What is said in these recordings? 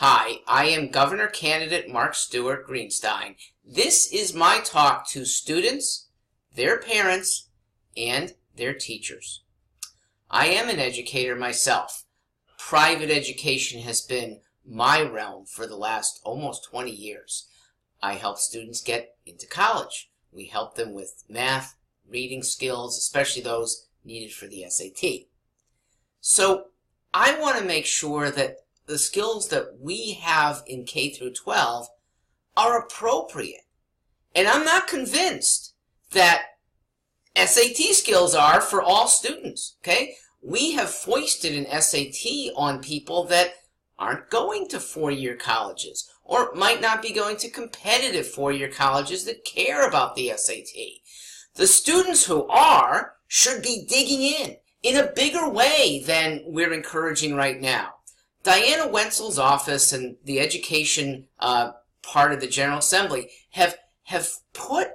Hi, I am Governor Candidate Mark Stewart Greenstein. This is my talk to students, their parents, and their teachers. I am an educator myself. Private education has been my realm for the last almost 20 years. I help students get into college. We help them with math, reading skills, especially those needed for the SAT. So I want to make sure that the skills that we have in K through 12 are appropriate. And I'm not convinced that SAT skills are for all students, okay? We have foisted an SAT on people that aren't going to four-year colleges or might not be going to competitive four-year colleges that care about the SAT. The students who are should be digging in a bigger way than we're encouraging right now. Diana Wenzel's office and the education part of the General Assembly have put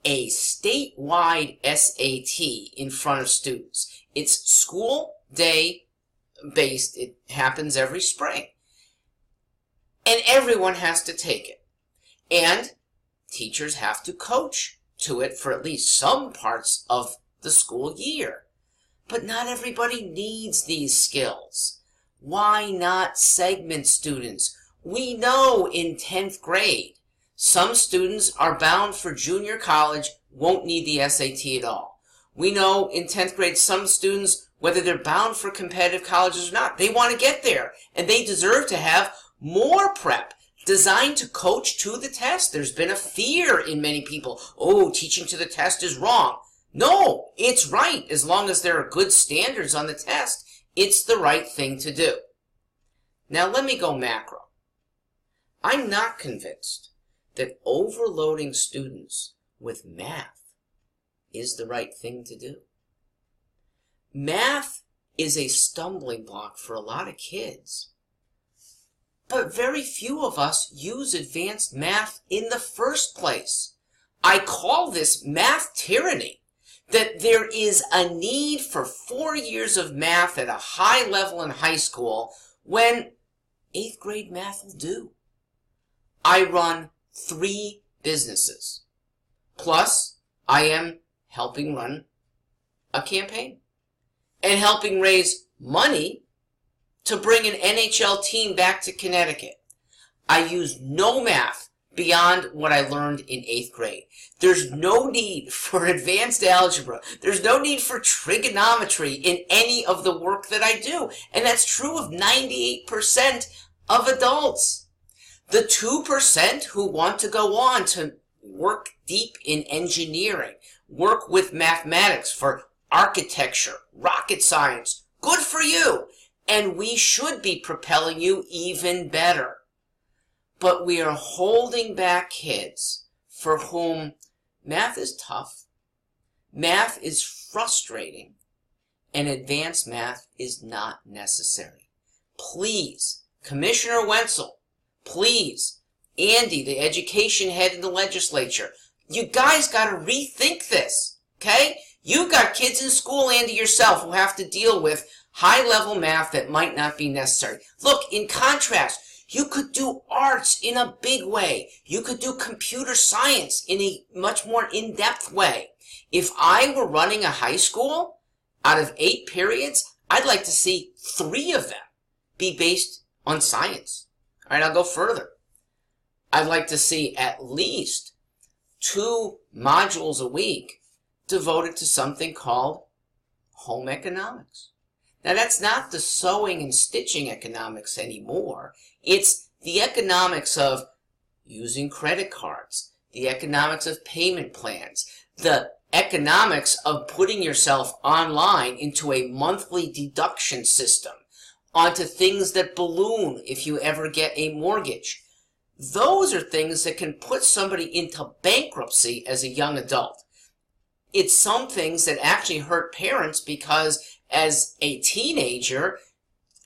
a statewide SAT in front of students. It's school day based. It happens every spring. And everyone has to take it. And teachers have to coach to it for at least some parts of the school year. But not everybody needs these skills. Why not segment students? We know in 10th grade, some students are bound for junior college, won't need the SAT at all. We know in 10th grade, some students, whether they're bound for competitive colleges or not, they want to get there, and they deserve to have more prep designed to coach to the test. There's been a fear in many people, oh, teaching to the test is wrong. No, it's right. As long as there are good standards on the test, it's the right thing to do. Now let me go macro. I'm not convinced that overloading students with math is the right thing to do. Math is a stumbling block for a lot of kids. But very few of us use advanced math in the first place. I call this math tyranny. That there is a need for 4 years of math at a high level in high school when 8th grade math will do. I run 3 businesses. Plus, I am helping run a campaign and helping raise money to bring an NHL team back to Connecticut. I use no math beyond what I learned in 8th grade. There's no need for advanced algebra. There's no need for trigonometry in any of the work that I do. And that's true of 98% of adults. The 2% who want to go on to work deep in engineering, work with mathematics for architecture, rocket science, good for you. And we should be propelling you even better. But we are holding back kids for whom math is tough, math is frustrating, and advanced math is not necessary. Please, Commissioner Wenzel, please, Andy, the education head in the legislature, you guys got to rethink this, okay? You got kids in school, Andy, yourself, who have to deal with high-level math that might not be necessary. Look, in contrast, you could do arts in a big way. You could do computer science in a much more in-depth way. If I were running a high school, out of 8 periods, I'd like to see 3 of them be based on science. All right, I'll go further. I'd like to see at least 2 modules a week devoted to something called home economics. Now, that's not the sewing and stitching economics anymore. It's the economics of using credit cards, the economics of payment plans, the economics of putting yourself online into a monthly deduction system, onto things that balloon if you ever get a mortgage. Those are things that can put somebody into bankruptcy as a young adult. It's some things that actually hurt parents because as a teenager,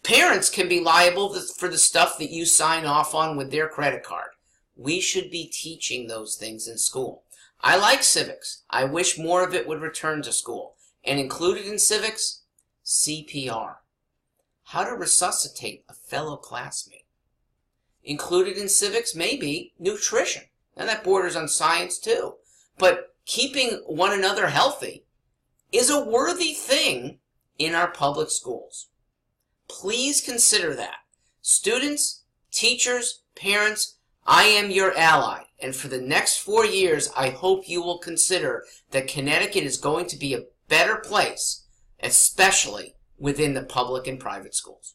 parents can be liable for the stuff that you sign off on with their credit card. We should be teaching those things in school. I like civics. I wish more of it would return to school. And included in civics, CPR. How to resuscitate a fellow classmate. Included in civics may be nutrition. And that borders on science too. But keeping one another healthy is a worthy thing in our public schools. Please consider that. Students, teachers, parents, I am your ally. And for the next 4 years, I hope you will consider that Connecticut is going to be a better place, especially within the public and private schools.